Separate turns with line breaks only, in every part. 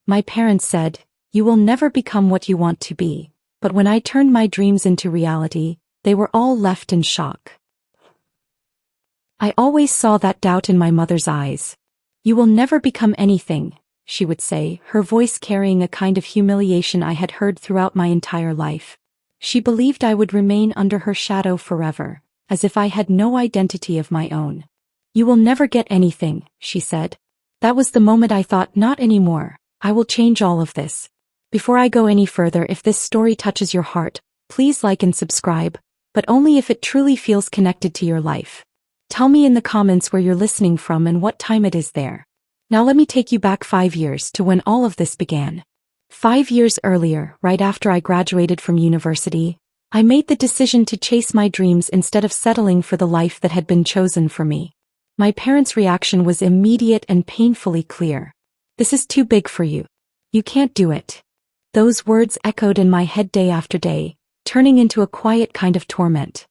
My parents said, "You will never become what you want to be." But when I turned my dreams into reality, they were all left in shock. I always saw that doubt in my mother's eyes. "You will never become anything," she would say, her voice carrying a kind of humiliation I had heard throughout my entire life. She believed I would remain under her shadow forever, as if I had no identity of my own. "You will never get anything," she said. That was the moment I thought, not anymore. I will change all of this. Before I go any further, if this story touches your heart, please like and subscribe, but only if it truly feels connected to your life. Tell me in the comments where you're listening from and what time it is there. Now let me take you back 5 years to when all of this began. 5 years earlier, right after I graduated from university, I made the decision to chase my dreams instead of settling for the life that had been chosen for me. My parents' reaction was immediate and painfully clear. "This is too big for you. You can't do it." Those words echoed in my head day after day, turning into a quiet kind of torment.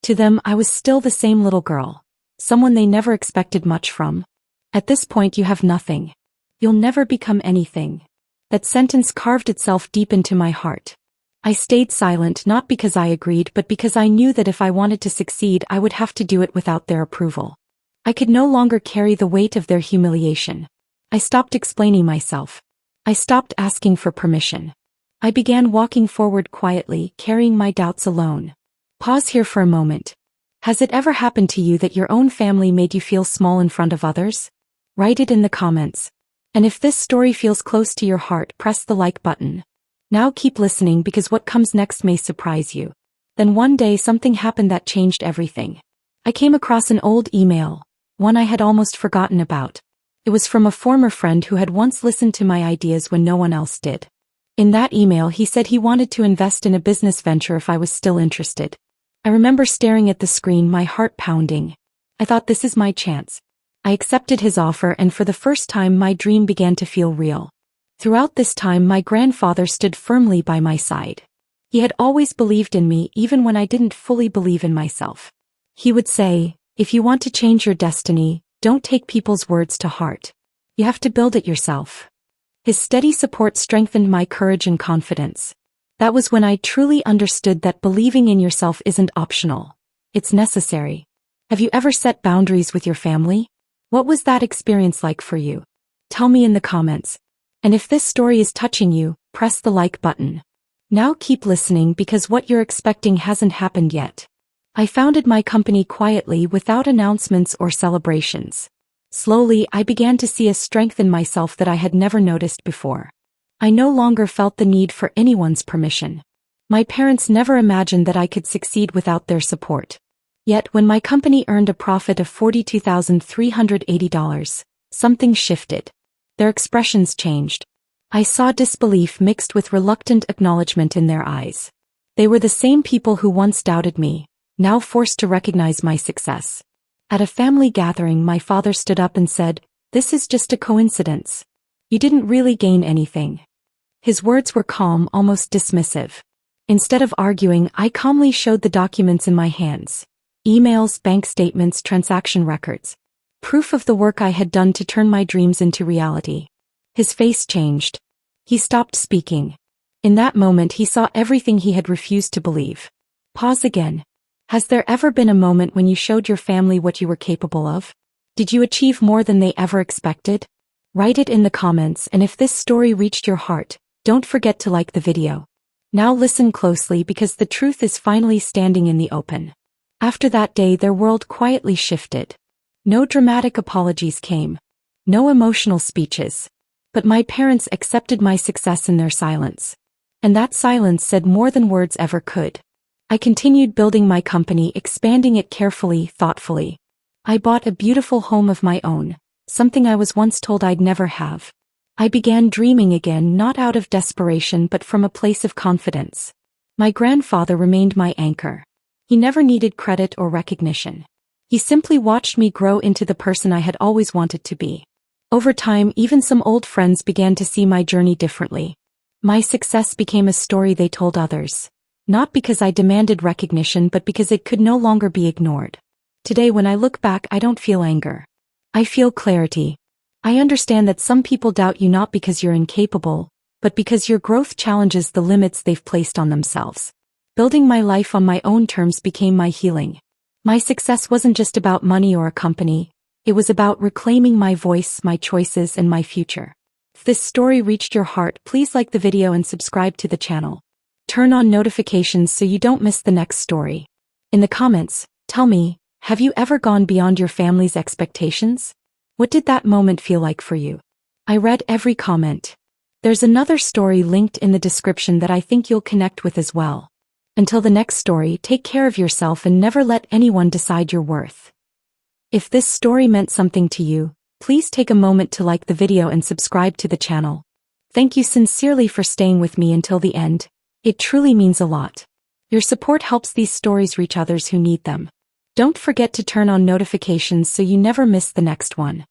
To them, I was still the same little girl, someone they never expected much from. "At this point you have nothing. You'll never become anything." That sentence carved itself deep into my heart. I stayed silent not because I agreed but because I knew that if I wanted to succeed I would have to do it without their approval. I could no longer carry the weight of their humiliation. I stopped explaining myself. I stopped asking for permission. I began walking forward quietly, carrying my doubts alone. Pause here for a moment. Has it ever happened to you that your own family made you feel small in front of others? Write it in the comments. And if this story feels close to your heart, press the like button. Now keep listening because what comes next may surprise you. Then one day something happened that changed everything. I came across an old email, one I had almost forgotten about. It was from a former friend who had once listened to my ideas when no one else did. In that email he said he wanted to invest in a business venture if I was still interested. I remember staring at the screen, my heart pounding. I thought, this is my chance. I accepted his offer and for the first time my dream began to feel real. Throughout this time my grandfather stood firmly by my side. He had always believed in me even when I didn't fully believe in myself. He would say, "If you want to change your destiny, don't take people's words to heart. You have to build it yourself." His steady support strengthened my courage and confidence. That was when I truly understood that believing in yourself isn't optional. It's necessary. Have you ever set boundaries with your family? What was that experience like for you? Tell me in the comments. And if this story is touching you, press the like button. Now keep listening because what you're expecting hasn't happened yet. I founded my company quietly without announcements or celebrations. Slowly, I began to see a strength in myself that I had never noticed before. I no longer felt the need for anyone's permission. My parents never imagined that I could succeed without their support. Yet, when my company earned a profit of $42,380, something shifted. Their expressions changed. I saw disbelief mixed with reluctant acknowledgement in their eyes. They were the same people who once doubted me, now forced to recognize my success. At a family gathering, my father stood up and said, "This is just a coincidence. You didn't really gain anything." His words were calm, almost dismissive. Instead of arguing, I calmly showed the documents in my hands. Emails, bank statements, transaction records. Proof of the work I had done to turn my dreams into reality. His face changed. He stopped speaking. In that moment he saw everything he had refused to believe. Pause again. Has there ever been a moment when you showed your family what you were capable of? Did you achieve more than they ever expected? Write it in the comments, and if this story reached your heart, don't forget to like the video. Now listen closely because the truth is finally standing in the open. After that day their world quietly shifted. No dramatic apologies came. No emotional speeches. But my parents accepted my success in their silence. And that silence said more than words ever could. I continued building my company, expanding it carefully, thoughtfully. I bought a beautiful home of my own, something I was once told I'd never have. I began dreaming again, not out of desperation but from a place of confidence. My grandfather remained my anchor. He never needed credit or recognition. He simply watched me grow into the person I had always wanted to be. Over time, even some old friends began to see my journey differently. My success became a story they told others. Not because I demanded recognition but because it could no longer be ignored. Today when I look back I don't feel anger. I feel clarity. I understand that some people doubt you not because you're incapable, but because your growth challenges the limits they've placed on themselves. Building my life on my own terms became my healing. My success wasn't just about money or a company, it was about reclaiming my voice, my choices, and my future. If this story reached your heart, please like the video and subscribe to the channel. Turn on notifications so you don't miss the next story. In the comments, tell me, have you ever gone beyond your family's expectations? What did that moment feel like for you? I read every comment. There's another story linked in the description that I think you'll connect with as well. Until the next story, take care of yourself and never let anyone decide your worth. If this story meant something to you, please take a moment to like the video and subscribe to the channel. Thank you sincerely for staying with me until the end. It truly means a lot. Your support helps these stories reach others who need them. Don't forget to turn on notifications so you never miss the next one.